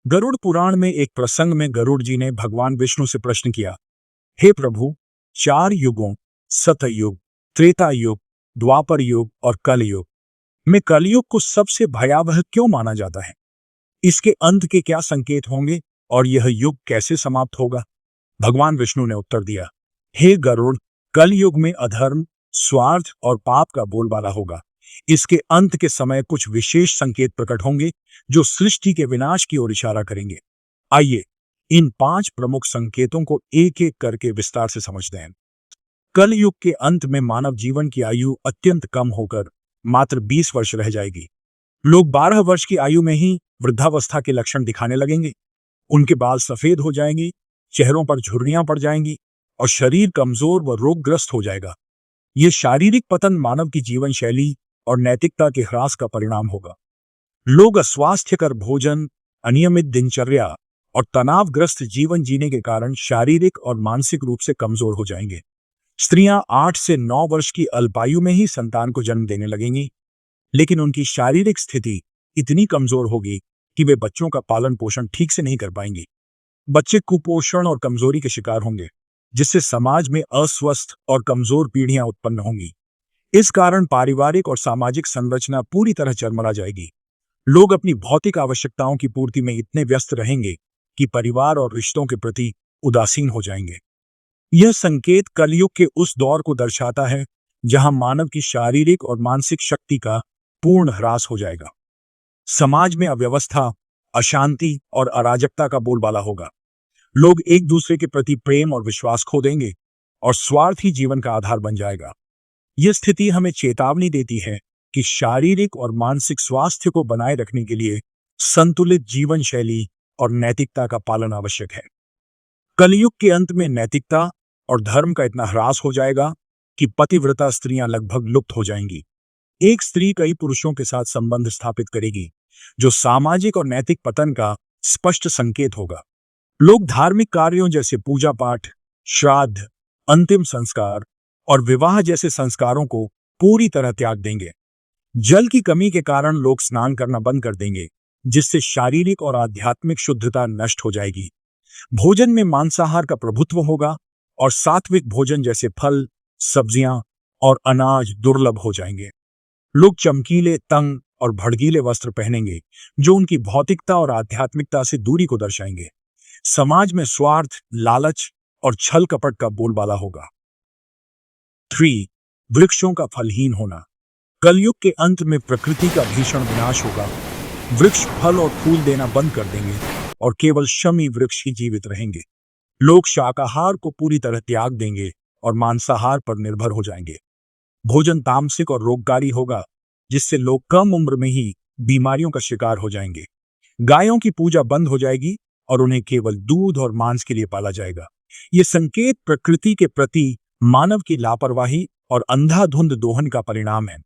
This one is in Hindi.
गरुड़ पुराण में एक प्रसंग में गरुड़ जी ने भगवान विष्णु से प्रश्न किया, हे प्रभु, 4 युगों सतयुग, त्रेता युग, द्वापर युग और कलयुग में कलयुग को सबसे भयावह क्यों माना जाता है? इसके अंत के क्या संकेत होंगे और यह युग कैसे समाप्त होगा? भगवान विष्णु ने उत्तर दिया, हे गरुड़, कलयुग में अधर्म, स्वार्थ और पाप का बोलबाला होगा। इसके अंत के समय कुछ विशेष संकेत प्रकट होंगे जो सृष्टि के विनाश की ओर इशारा करेंगे। आइए इन 5 प्रमुख संकेतों को एक एक करके विस्तार से समझते हैं। कलयुग के अंत में मानव जीवन की आयु अत्यंत कम होकर मात्र 20 वर्ष रह जाएगी। लोग 12 वर्ष की आयु में ही वृद्धावस्था के लक्षण दिखाने लगेंगे। उनके बाल सफेद हो जाएंगे, चेहरों पर झुर्रियां पड़ जाएंगी और शरीर कमजोर व रोगग्रस्त हो जाएगा। यह शारीरिक पतन मानव की जीवन शैली और नैतिकता के ह्रास का परिणाम होगा। लोग अस्वास्थ्यकर भोजन, अनियमित दिनचर्या और तनावग्रस्त जीवन जीने के कारण शारीरिक और मानसिक रूप से कमजोर हो जाएंगे। स्त्रियां 8 से 9 वर्ष की अल्पायु में ही संतान को जन्म देने लगेंगी, लेकिन उनकी शारीरिक स्थिति इतनी कमजोर होगी कि वे बच्चों का पालन पोषण ठीक से नहीं कर पाएंगी। बच्चे कुपोषण और कमजोरी के शिकार होंगे, जिससे समाज में अस्वस्थ और कमजोर पीढ़ियां उत्पन्न होंगी। इस कारण पारिवारिक और सामाजिक संरचना पूरी तरह चरमरा जाएगी। लोग अपनी भौतिक आवश्यकताओं की पूर्ति में इतने व्यस्त रहेंगे कि परिवार और रिश्तों के प्रति उदासीन हो जाएंगे। यह संकेत कलयुग के उस दौर को दर्शाता है जहां मानव की शारीरिक और मानसिक शक्ति का पूर्ण ह्रास हो जाएगा। समाज में अव्यवस्था, अशांति और अराजकता का बोलबाला होगा। लोग एक दूसरे के प्रति प्रेम और विश्वास खो देंगे और स्वार्थ ही जीवन का आधार बन जाएगा। यह स्थिति हमें चेतावनी देती है कि शारीरिक और मानसिक स्वास्थ्य को बनाए रखने के लिए संतुलित जीवन शैली और नैतिकता का पालन आवश्यक है। कलयुग के अंत में नैतिकता और धर्म का इतना ह्रास हो जाएगा कि पतिव्रता स्त्रियां लगभग लुप्त हो जाएंगी। एक स्त्री कई पुरुषों के साथ संबंध स्थापित करेगी, जो सामाजिक और नैतिक पतन का स्पष्ट संकेत होगा। लोग धार्मिक कार्यों जैसे पूजा पाठ, श्राद्ध, अंतिम संस्कार और विवाह जैसे संस्कारों को पूरी तरह त्याग देंगे। जल की कमी के कारण लोग स्नान करना बंद कर देंगे, जिससे शारीरिक और आध्यात्मिक शुद्धता नष्ट हो जाएगी। भोजन में मांसाहार का प्रभुत्व होगा और सात्विक भोजन जैसे फल, सब्जियां और अनाज दुर्लभ हो जाएंगे। लोग चमकीले, तंग और भड़कीले वस्त्र पहनेंगे, जो उनकी भौतिकता और आध्यात्मिकता से दूरी को दर्शाएंगे। समाज में स्वार्थ, लालच और छल कपट का बोलबाला होगा। 3. वृक्षों का फलहीन होना। कलयुग के अंत में प्रकृति का भीषण विनाश होगा। वृक्ष फल और फूल देना बंद कर देंगे और केवल शमी वृक्ष ही जीवित रहेंगे। लोग शाकाहार को पूरी तरह त्याग देंगे और मांसाहार पर निर्भर हो जाएंगे। भोजन तामसिक और रोगकारी होगा, जिससे लोग कम उम्र में ही बीमारियों का शिकार हो जाएंगे। गायों की पूजा बंद हो जाएगी और उन्हें केवल दूध और मांस के लिए पाला जाएगा। ये संकेत प्रकृति के प्रति मानव की लापरवाही और अंधाधुंध दोहन का परिणाम है।